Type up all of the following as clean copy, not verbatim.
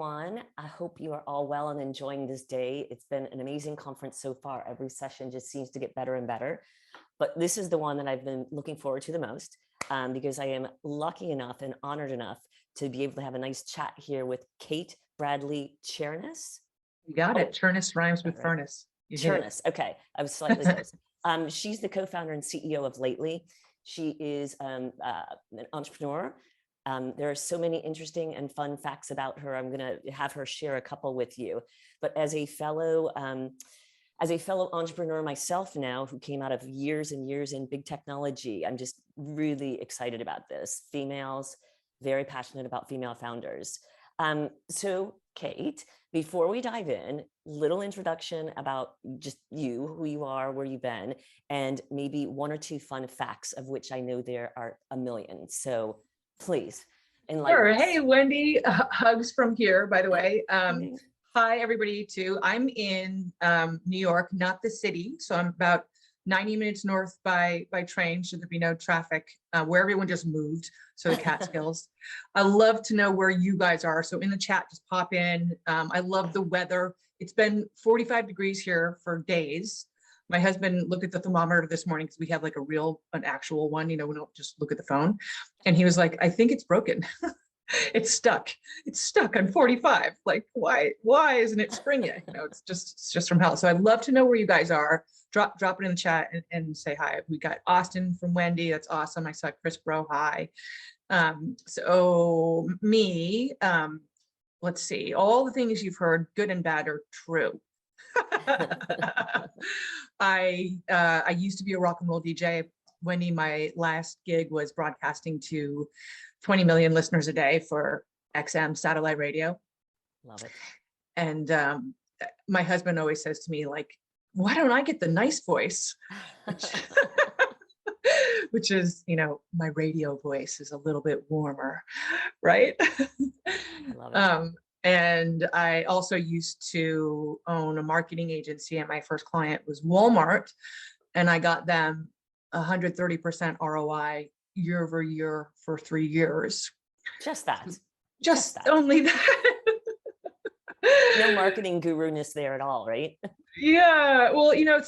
everyone. I hope you are all well and enjoying this day. It's been an amazing conference so far. Every session just seems to get better and better. But this is the one that I've been looking forward to the most because I am lucky enough and honored enough to be able to have a nice chat here with Kate Bradley Chernis. You got it. Chernis rhymes with furnace. Chernis. Okay. I was slightly close. She's the co-founder and CEO of Lately. She is an entrepreneur. There are so many interesting and fun facts about her. I'm going to have her share a couple with you. But as a fellow entrepreneur myself now, who came out of years and years in big technology, I'm just really excited about this. Females, very passionate about female founders. So Kate, before we dive in, little introduction about just you, who you are, where you've been, and maybe one or two fun facts, of which I know there are a million. So please enlighten Sure. us. Hey, Wendy, hugs from here, by the way. Hi, everybody, too. I'm in New York, not the city. So I'm about 90 minutes north by train, should there be no traffic, where everyone just moved. So the Catskills. I love to know where you guys are. So in the chat, just pop in. I love the weather. It's been 45 degrees here for days. My husband looked at the thermometer this morning because we have like an actual one, you know, we don't just look at the phone. And he was like, I think it's broken. It's stuck on 45. Like, why isn't it spring yet? You know, it's just from hell. So I'd love to know where you guys are. Drop it in the chat and say hi. We got Austin from Wendy. That's awesome. I saw Chris Bro. Hi. So me, let's see. All the things you've heard, good and bad, are true. I used to be a rock and roll DJ. Wendy, my last gig was broadcasting to 20 million listeners a day for XM satellite radio. Love it. And my husband always says to me, like, why don't I get the nice voice? Which is, you know, my radio voice is a little bit warmer, right? I love it. And I also used to own a marketing agency, and my first client was Walmart, and I got them 130% ROI year over year for 3 years. Just that. Just only that. No marketing guru-ness there at all, right? Yeah. Well, you know,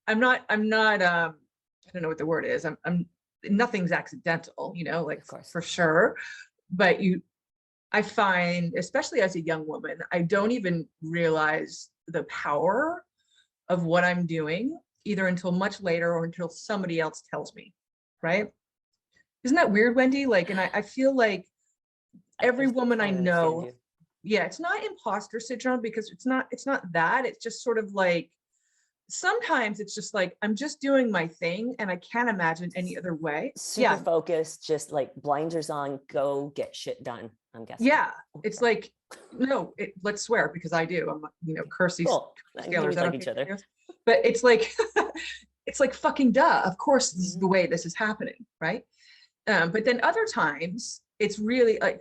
I'm not, I don't know what the word is. Nothing's accidental, you know, like for sure. But I find, especially as a young woman, I don't even realize the power of what I'm doing either until much later or until somebody else tells me, right? Isn't that weird, Wendy? Like, and I feel like every woman I know, yeah, it's not imposter syndrome, because it's not that. It's just sort of like, sometimes it's just like, I'm just doing my thing and I can't imagine any other way. Super focused, just like blinders on, go get shit done, I'm guessing. Yeah, it's like, no, let's swear, because I do. I'm, you know, curse these scalers. Like each other. But it's like, it's like fucking duh. Of course, this is the way this is happening, right? But then other times, it's really like,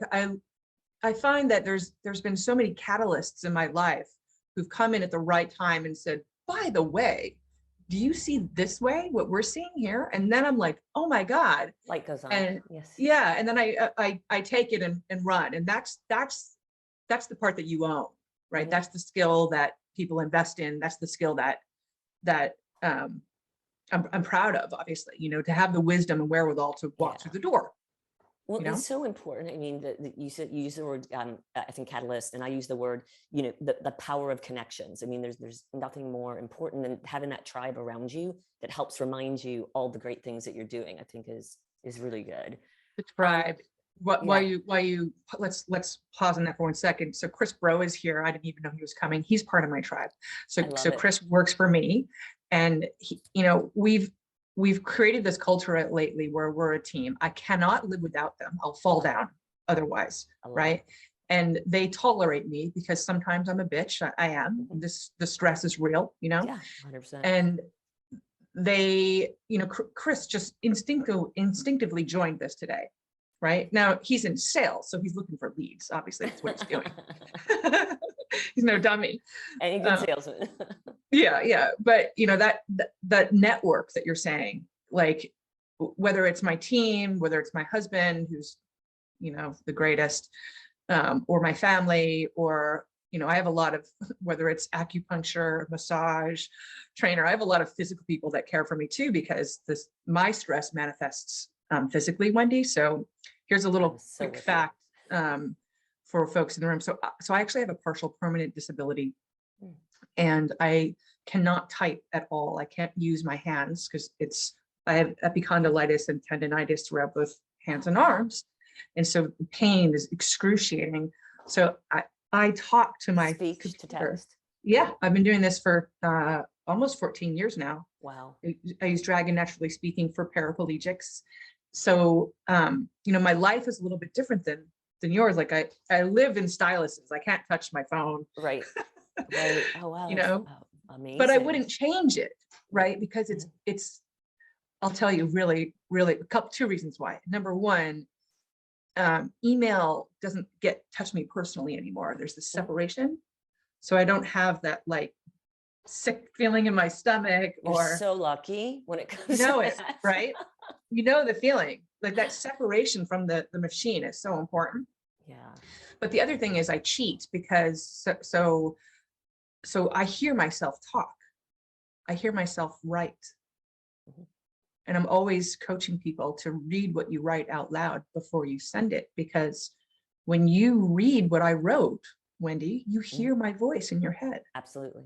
I find that there's been so many catalysts in my life who've come in at the right time and said, by the way, do you see this way, what we're seeing here? And then I'm like, oh my God. Light goes on. And yes. Yeah. And then I take it and run. And that's the part that you own, right? That's the skill that people invest in. That's the skill that I'm proud of, obviously, you know, to have the wisdom and wherewithal to walk through the door. Well, you know? It's so important. I mean, you use the word, I think, catalyst, and I use the word, you know, the power of connections. I mean, there's nothing more important than having that tribe around you that helps remind you all the great things that you're doing. I think is really good. The tribe. Let's pause on that for 1 second. So Chris Bro is here. I didn't even know he was coming. He's part of my tribe. So Chris works for me, and he, you know, we've created this culture at Lately where we're a team. I cannot live without them. I'll fall down otherwise, right? And they tolerate me because sometimes I'm a bitch. I am. The stress is real, you know? Yeah, 100%. And they, you know, Chris just instinctively joined this today, right? Now he's in sales, so he's looking for leads. Obviously, that's what he's doing. He's no dummy. Any good salesman. Yeah. But you know, that network that you're saying, like, whether it's my team, whether it's my husband, who's, you know, the greatest, or my family, or, you know, I have a lot of, whether it's acupuncture, massage trainer, I have a lot of physical people that care for me too, because my stress manifests physically, Wendy. So here's a little quick fact for folks in the room. So I actually have a partial permanent disability, and I cannot type at all. I can't use my hands because I have epicondylitis and tendonitis throughout both hands and arms. And so pain is excruciating. So I talk to my speech to text. Yeah, I've been doing this for almost 14 years now. Wow. I use Dragon Naturally Speaking for paraplegics. So, you know, my life is a little bit different than yours. Like I live in styluses. I can't touch my phone. Right. Right. Oh, wow. You know, amazing. but I wouldn't change it. Right. Because it's, I'll tell you really, two reasons why. Number one, email doesn't touch me personally anymore. There's this separation. So I don't have that like sick feeling in my stomach. You're so lucky when it comes to it, that. Right? You know the feeling, like that separation from the machine is so important. Yeah. But the other thing is I cheat because so I hear myself talk. I hear myself write. And I'm always coaching people to read what you write out loud before you send it, because when you read what I wrote, Wendy, you hear my voice in your head. Absolutely.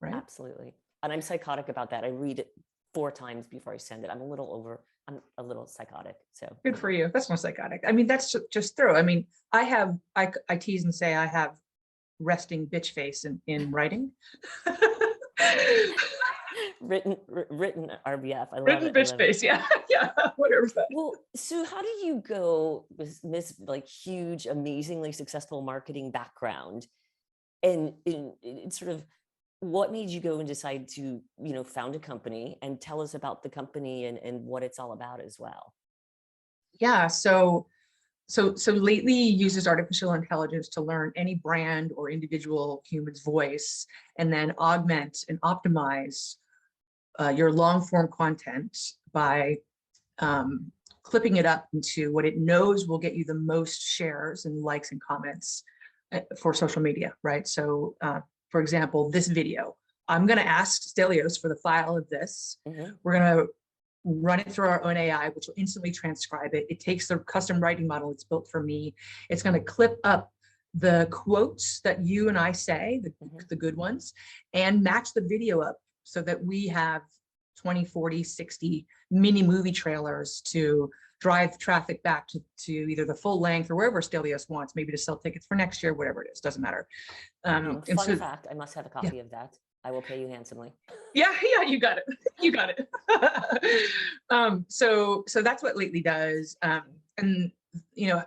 Right. Absolutely. And I'm psychotic about that. I read it 4 times before I send it. I'm a little psychotic. So good for you. That's not psychotic. I mean, that's just through. I mean, I tease and say I have resting bitch face in writing. written RBF. I love written it. bitch face. Yeah. Yeah. Whatever that. Well, so how do you go with this like huge, amazingly successful marketing background, and in sort of what made you go and decide to, you know, found a company, and tell us about the company and what it's all about as well? Yeah. So Lately uses artificial intelligence to learn any brand or individual human's voice, and then augment and optimize your long form content by clipping it up into what it knows will get you the most shares and likes and comments for social media, right? So for example, this video, I'm going to ask Stelios for the file of this. We're going to run it through our own AI, which will instantly transcribe it. It takes the custom writing model it's built for me. It's going to clip up the quotes that you and I say, the good ones, and match the video up so that we have 20, 40, 60 mini movie trailers to drive traffic back to either the full length or wherever Stelios wants, maybe to sell tickets for next year, whatever it is, doesn't matter. Fun fact, I must have a copy of that. I will pay you handsomely. Yeah, you got it. You got it. So that's what Lately does. And you know,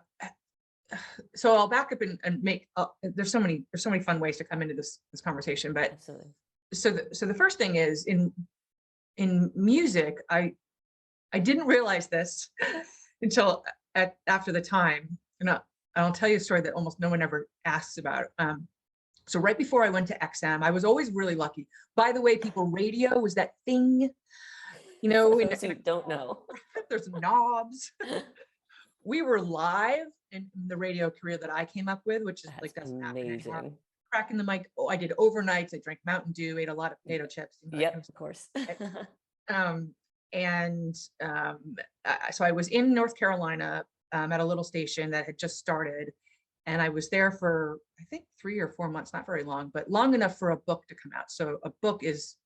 so I'll back up and make. There's so many fun ways to come into this conversation. But absolutely. So the first thing is in music, I didn't realize this until after the time. And I'll tell you a story that almost no one ever asks about. So right before I went to XM, I was always really lucky. By the way, people, radio was that thing, you know. For those who don't know. There's knobs. We were live in the radio career that I came up with, which is like doesn't happen anymore. Cracking the mic. Oh, I did overnights. I drank Mountain Dew, ate a lot of potato chips. Yep, of course. So I was in North Carolina at a little station that had just started. And I was there for, I think, 3 or 4 months, not very long, but long enough for a book to come out. So a book is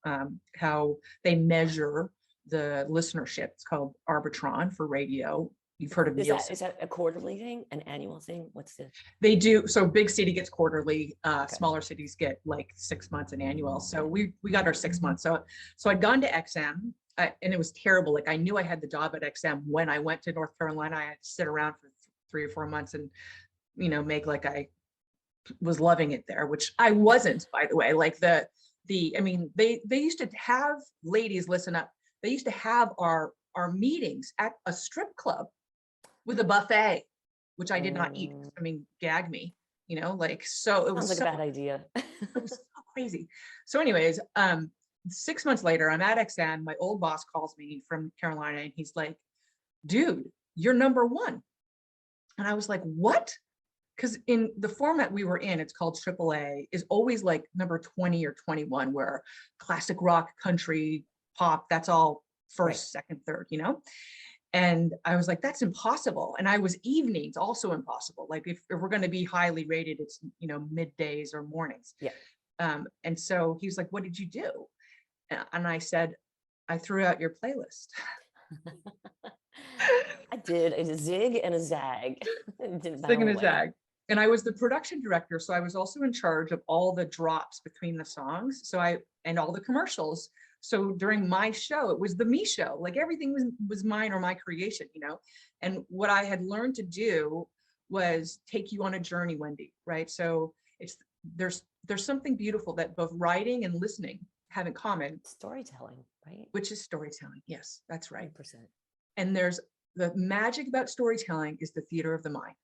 how they measure the listenership. It's called Arbitron for radio. You've heard of Nielsen. Is that a quarterly thing, an annual thing? What's the? They do. So big city gets quarterly, smaller cities get like 6 months and annual. So we got our 6 months. So I'd gone to XM and it was terrible. Like I knew I had the job at XM when I went to North Carolina. I had to sit around for 3 or 4 months and, you know, make like I was loving it there, which I wasn't, by the way. Like I mean, they used to have, ladies, listen up. They used to have our meetings at a strip club with a buffet, which I did not eat. I mean, gag me, you know, like, so it was sounds like a bad idea. It was so crazy. So anyways, 6 months later, I'm at XM. My old boss calls me from Carolina and he's like, dude, you're #1. And I was like, what? because in the format we were in, it's called AAA, is always like number 20 or 21, where classic rock, country, pop, that's all first, second, third, you know? And I was like, that's impossible. And I was evenings also impossible. Like if we're going to be highly rated, it's, you know, middays or mornings. Yeah. And so he was like, what did you do? And I said, I threw out your playlist. I did a zig and a zag. Zig and a zag. And I was the production director. So I was also in charge of all the drops between the songs. And all the commercials. So during my show, it was the me show, like everything was mine or my creation, you know? And what I had learned to do was take you on a journey, Wendy, right? So there's something beautiful that both writing and listening have in common. Storytelling, right? Which is storytelling. Yes, that's right. 100%. And there's the magic about storytelling is the theater of the mind,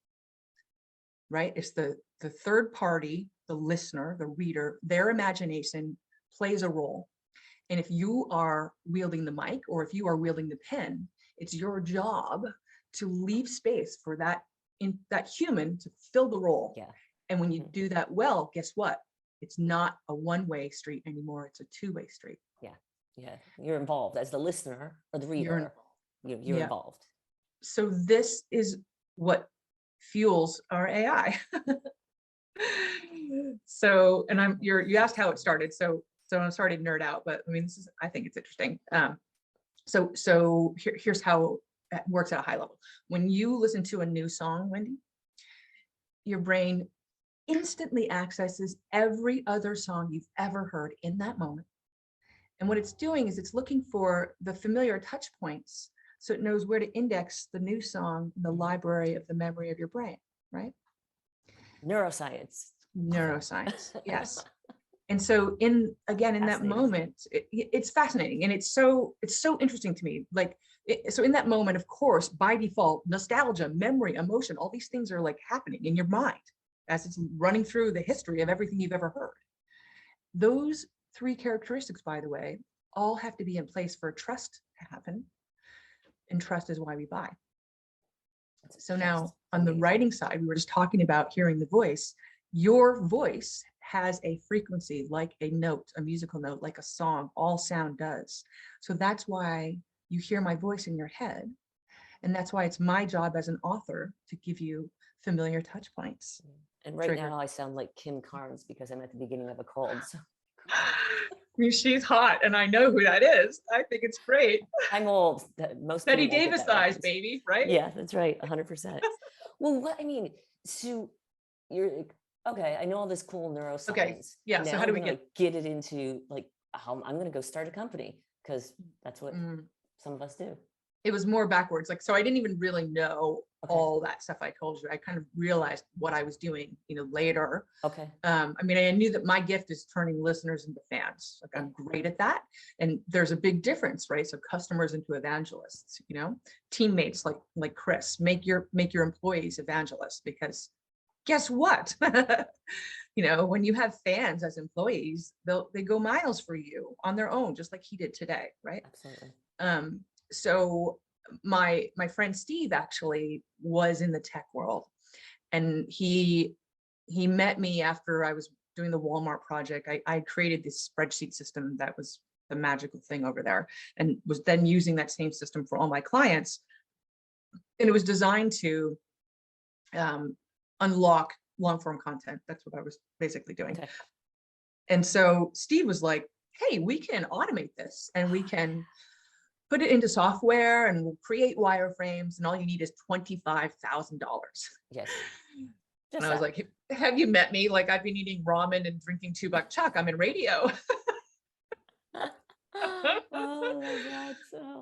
right? It's the third party, the listener, the reader, their imagination plays a role. And if you are wielding the mic or if you are wielding the pen, it's your job to leave space for that human to fill the role. Yeah. And when you do that well, guess what? It's not a one-way street anymore. It's a two-way street. Yeah. Yeah. You're involved as the listener or the reader. You're involved. So this is what fuels our AI. So, and you asked how it started. So I'm sorry to nerd out, but I mean, I think it's interesting. So here's how it works at a high level. When you listen to a new song, Wendy, your brain instantly accesses every other song you've ever heard in that moment. And what it's doing is it's looking for the familiar touch points so it knows where to index the new song in the library of the memory of your brain, right? Neuroscience. Yes. And so in that moment, it's fascinating. And it's so interesting to me. Like, so in that moment, of course, by default, nostalgia, memory, emotion, all these things are like happening in your mind as it's running through the history of everything you've ever heard. Those three characteristics, by the way, all have to be in place for trust to happen. And trust is why we buy. So now on the writing side, we were just talking about hearing the voice. Your voice has a frequency like a note, a musical note, like a song, all sound does. So that's why you hear my voice in your head. And that's why it's my job as an author to give you familiar touch points. And right now I sound like Kim Carnes because I'm at the beginning of a cold. So. I mean, she's hot and I know who that is. I think it's great. I'm old. Most Betty Davis size, baby, right? Yeah, that's right. 100%. Well, so you're okay. I know all this cool neuroscience. Okay. Yeah. Now so how do we get it into like how I'm going to go start a company because that's what some of us do. It was more backwards. Like, so I didn't even really know all that stuff I told you. I kind of realized what I was doing, later. Okay. I mean, I knew that my gift is turning listeners into fans. Like I'm great at that. And there's a big difference, right? So customers into evangelists, teammates like Chris, make your employees evangelists, because guess what? When you have fans as employees, they go miles for you on their own, just like he did today, right? Absolutely. So my friend Steve actually was in the tech world, and he met me after I was doing the Walmart project. I created this spreadsheet system that was the magical thing over there, and was then using that same system for all my clients. And it was designed to unlock long form content. That's what I was basically doing. Okay. And so Steve was like, hey, we can automate this and we can put it into software and we'll create wireframes, and all you need is $25,000. Yes. And I was like, have you met me? Like, I've been eating ramen and drinking 2 buck chuck. I'm in radio.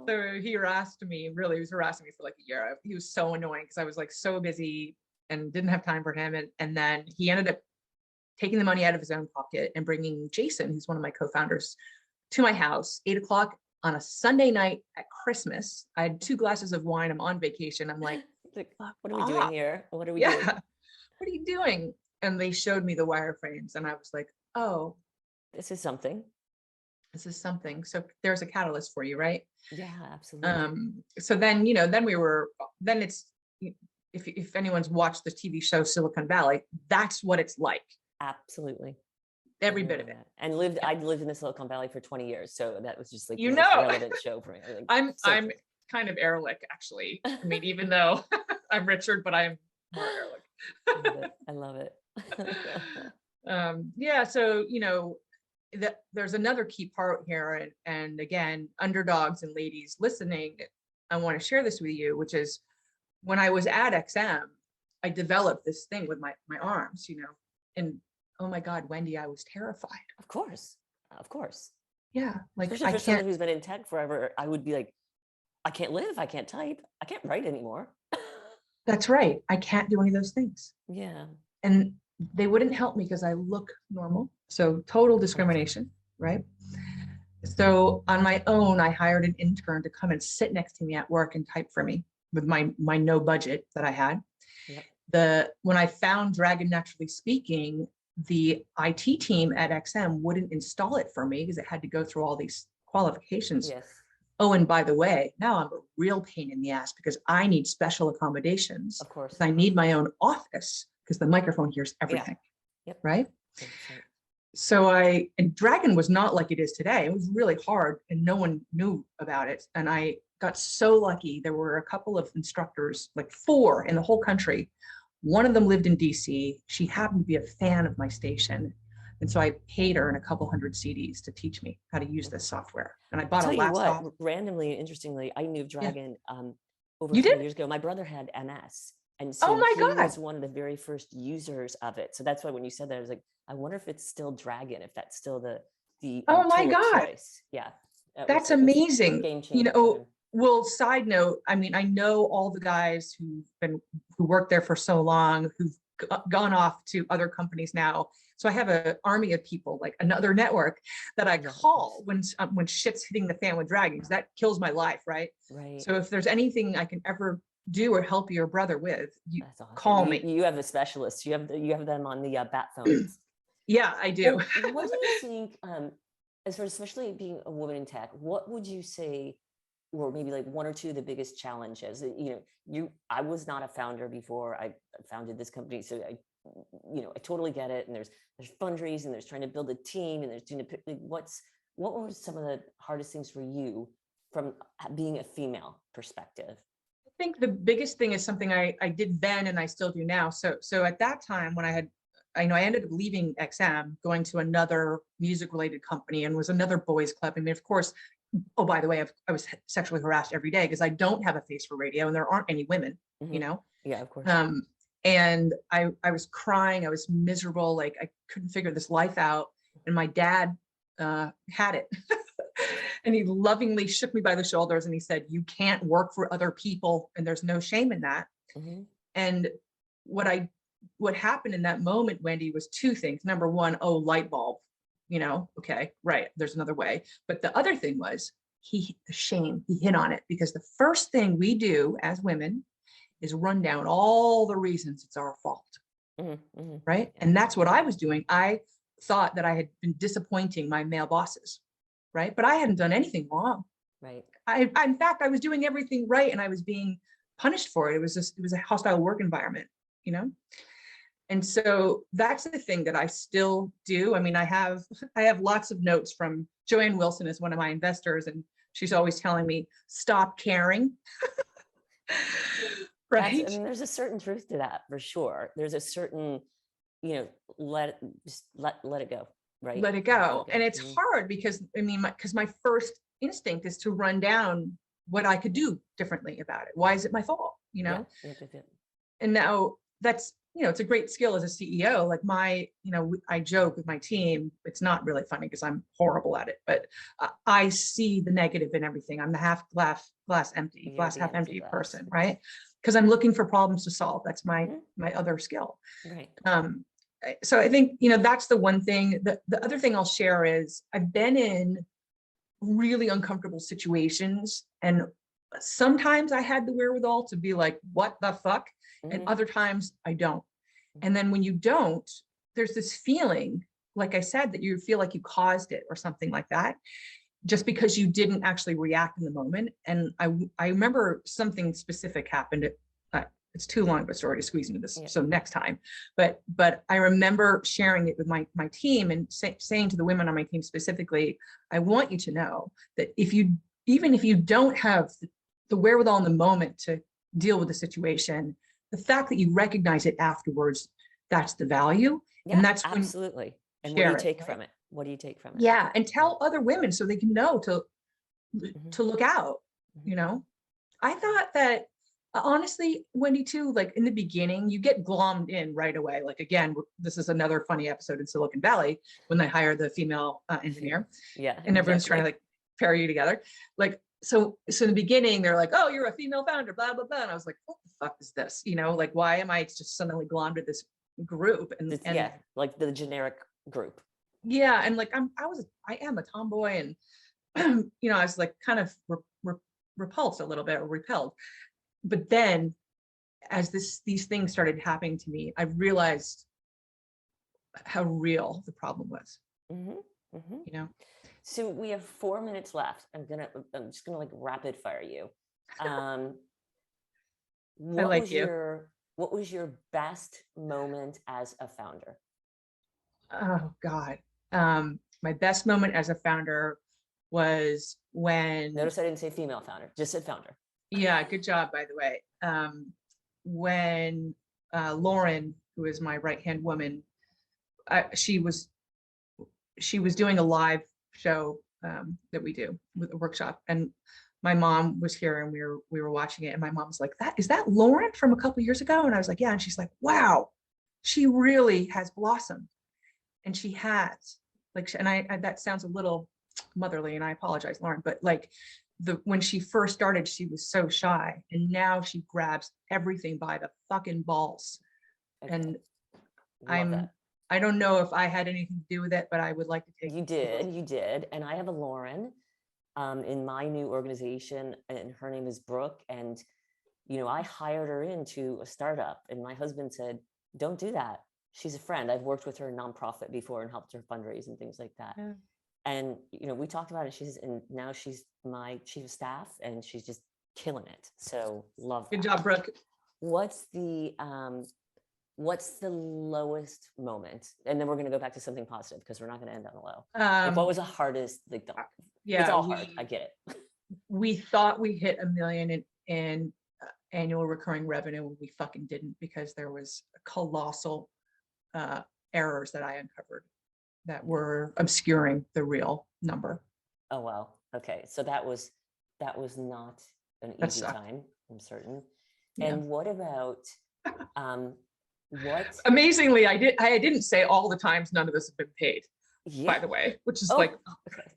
So he harassed me, really, he was harassing me for like a year. He was so annoying because I was like so busy and didn't have time for him. And then he ended up taking the money out of his own pocket and bringing Jason, who's one of my co-founders, to my house, 8 o'clock on a Sunday night at Christmas. I had 2 glasses of wine. I'm on vacation. I'm like, what are we doing here? What are we doing? What are you doing? And they showed me the wireframes and I was like, oh, this is something. So there's a catalyst for you, right? Yeah, absolutely. So then, then it's if anyone's watched the TV show Silicon Valley, that's what it's like. Absolutely. Every bit of it. And I'd lived in the Silicon Valley for 20 years. So that was just like You the most know. relevant show for me. Like, I'm so kind of Ehrlich, actually. I mean, even though I'm Richard, but I'm more Ehrlich. I love it. Yeah, so there's another key part here, and again, underdogs and ladies listening, I want to share this with you, which is when I was at XM, I developed this thing with my arms, and oh my God, Wendy, I was terrified. Of course. Yeah, like especially for someone who's been in tech forever, I would be like, I can't live, I can't type, I can't write anymore. That's right. I can't do any of those things. Yeah. And they wouldn't help me because I look normal. So total discrimination, right? So on my own, I hired an intern to come and sit next to me at work and type for me with my no budget that I had. Yep. When I found Dragon Naturally Speaking, the IT team at XM wouldn't install it for me because it had to go through all these qualifications. Yes. Oh, and by the way, now I'm a real pain in the ass because I need special accommodations. Of course. I need my own office because the microphone hears everything. Yeah. Yep. Right? Right. So and Dragon was not like it is today. It was really hard and no one knew about it. And I got so lucky. There were a couple of instructors, like 4 in the whole country. One of them lived in DC. She happened to be a fan of my station. And so I paid her in a couple hundred CDs to teach me how to use this software. And I bought a laptop. Randomly, interestingly, I knew Dragon over 20 years ago. My brother had MS. And so he was one of the very first users of it. So that's why when you said that, I was like, I wonder if it's still Dragon, if that's still the oh my God. Choice. Yeah. That's amazing. Game changer. Well, side note, I mean, I know all the guys who worked there for so long, who've gone off to other companies now. So I have an army of people, like another network that I call when shit's hitting the fan with Dragons. That kills my life, right? Right. So if there's anything I can ever do or help your brother with, you awesome. Call me. You have a specialist. You have them on the bat phones. Yeah, I do. What do you think, as far as especially being a woman in tech, what would you say were maybe like 1 or 2 of the biggest challenges? I was not a founder before I founded this company, so I totally get it. And there's fundraising, there's trying to build a team, and there's doing what were some of the hardest things for you from being a female perspective? I think the biggest thing is something I did then and I still do now. So at that time when I ended up leaving XM, going to another music related company, and was another boys club. I mean, of course, oh, by the way, I was sexually harassed every day because I don't have a face for radio and there aren't any women, Yeah, of course. And I was crying. I was miserable. Like I couldn't figure this life out. And my dad had it. And he lovingly shook me by the shoulders and he said, you can't work for other people. And there's no shame in that. Mm-hmm. And what happened in that moment, Wendy, was 2 things. Number 1, light bulb, okay, right. There's another way. But the other thing was the shame. He hit on it because the first thing we do as women is run down all the reasons it's our fault. Mm-hmm, mm-hmm. Right. And that's what I was doing. I thought that I had been disappointing my male bosses. Right. But I hadn't done anything wrong. Right. In fact, I was doing everything right and I was being punished for it. It was a hostile work environment, And so that's the thing that I still do. I mean, I have lots of notes from Joanne Wilson is one of my investors, and she's always telling me, stop caring. Right. There's a certain truth to that for sure. There's a certain, let it go. Right. Let it go. And it's hard because my first instinct is to run down what I could do differently about it. Why is it my fault? Yeah. And now that's, it's a great skill as a CEO. Like I joke with my team. It's not really funny because I'm horrible at it, but I see the negative in everything. I'm the half glass empty, half empty person, right? Because I'm looking for problems to solve. That's my other skill. Right. So I think, that's the one thing. The other thing I'll share is I've been in really uncomfortable situations, and sometimes I had the wherewithal to be like, what the fuck? And other times I don't. And then when you don't, there's this feeling, like I said, that you feel like you caused it or something like that, just because you didn't actually react in the moment. And I remember something specific happened it's too long of a story to squeeze into this. Yeah. So next time, but I remember sharing it with my team and saying to the women on my team specifically, I want you to know that even if you don't have the wherewithal in the moment to deal with the situation, the fact that you recognize it afterwards, that's the value. Yeah, and that's absolutely. And what do share you it, take right? from it? What do you take from it? Yeah, and tell other women so they can know Mhm. to look out. Mhm. You know, I thought that honestly, Wendy, too, like in the beginning, you get glommed in right away. Like, again, this is another funny episode in Silicon Valley when they hire the female engineer Yeah, and everyone's trying to exactly. like pair you together. Like, so in the beginning, they're like, oh, you're a female founder, blah, blah, blah. And I was like, what the fuck is this? You know, like, why am I just suddenly glommed to this group? Yeah, like the generic group. Yeah. And like, I am a tomboy, and, you know, I was like kind of repulsed a little bit, or repelled. But then as these things started happening to me, I realized how real the problem was, Hmm. Hmm. you know? So we have 4 minutes left. I'm just gonna like rapid fire you. I What like was you. your best moment as a founder? Oh God. My best moment as a founder was when, Notice I didn't say female founder, just said founder. yeah, good job, by the way. When Lauren, who is my right-hand woman, she was doing a live show that we do with a workshop, and my mom was here, and we were watching it, and my mom was like, is that Lauren from a couple years ago? And I was like, yeah. And she's like, wow, she really has blossomed. And she has, like, and I that sounds a little motherly, and I apologize, Lauren, but like, when she first started, she was so shy, and now she grabs everything by the fucking balls. Okay. And Love that. I don't know if I had anything to do with it, but I would like to take. You did. And I have a Lauren in my new organization, and her name is Brooke. And, I hired her into a startup, and my husband said, don't do that. She's a friend. I've worked with her nonprofit before and helped her fundraise and things like that. Yeah. And, we talked about it. And now she's my chief of staff, and she's just killing it. So love that. Good job, Brooke. What's the lowest moment? And then we're going to go back to something positive, because we're not going to end on a low. Like, what was the hardest? Like, yeah, it's all hard. I get it. We thought we hit 1 million in annual recurring revenue, when we fucking didn't, because there was colossal errors that I uncovered that were obscuring the real number. Oh, wow. Okay. So that was not an easy time, I'm certain. Yeah. And what about, what? Amazingly, I didn't say all the times none of this has been paid, by the way, which is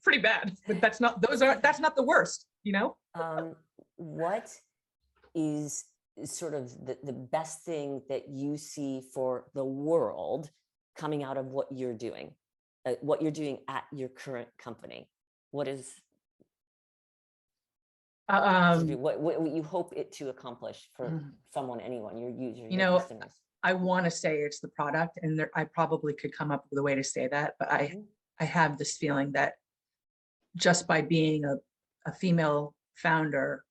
pretty bad, but that's not the worst, What is sort of the best thing that you see for the world coming out of what you're doing at your current company? What is what you hope it to accomplish for someone, anyone, your user, your customers? I want to say it's the product, and I probably could come up with a way to say that, but I have this feeling that just by being a female founder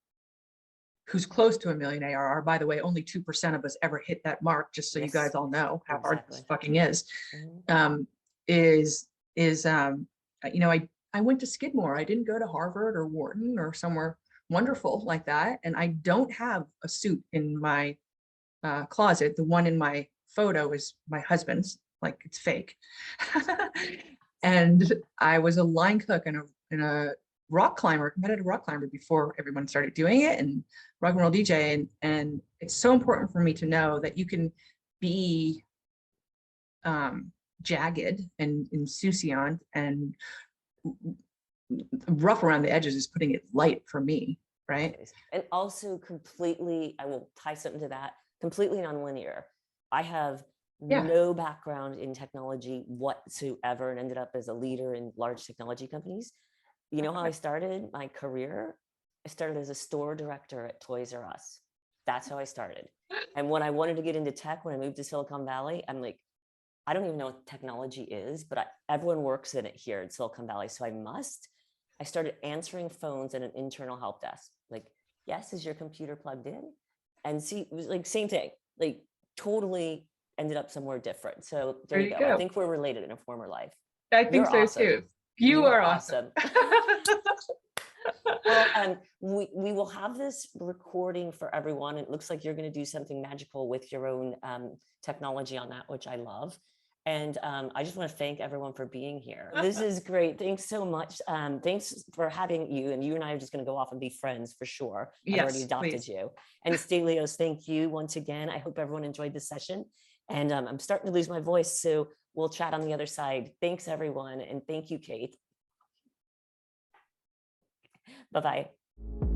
who's close to 1 million ARR, by the way, only 2% of us ever hit that mark, just so you guys all know how hard this fucking is, I went to Skidmore. I didn't go to Harvard or Wharton or somewhere wonderful like that. And I don't have a suit in my closet. The one in my photo is my husband's, like, it's fake. And I was a line cook and a competitive rock climber before everyone started doing it, and rock and roll DJ. And it's so important for me to know that you can be jagged and insouciant and rough around the edges is putting it light for me, right? And also completely, I will tie something to that, completely nonlinear. I have no background in technology whatsoever, and ended up as a leader in large technology companies. You know how I started my career? I started as a store director at Toys R Us. That's how I started. And when I wanted to get into tech, when I moved to Silicon Valley, I'm like, I don't even know what technology is, but everyone works in it here in Silicon Valley. So I started answering phones at an internal help desk. Like, yes, is your computer plugged in? and see, it was like same thing, like totally ended up somewhere different. So there There you you go. I go. think we're related in a former life. I think You're so awesome. too. You are awesome. Well, we will have this recording for everyone. It looks like you're going to do something magical with your own technology on that, which I love. And I just want to thank everyone for being here. This is great. Thanks so much. Thanks for having you. And you and I are just going to go off and be friends for sure. I've already adopted please. you. And Stelios, thank you once again. I hope everyone enjoyed this session. And I'm starting to lose my voice, so we'll chat on the other side. Thanks, everyone. And thank you, Kate. Bye-bye.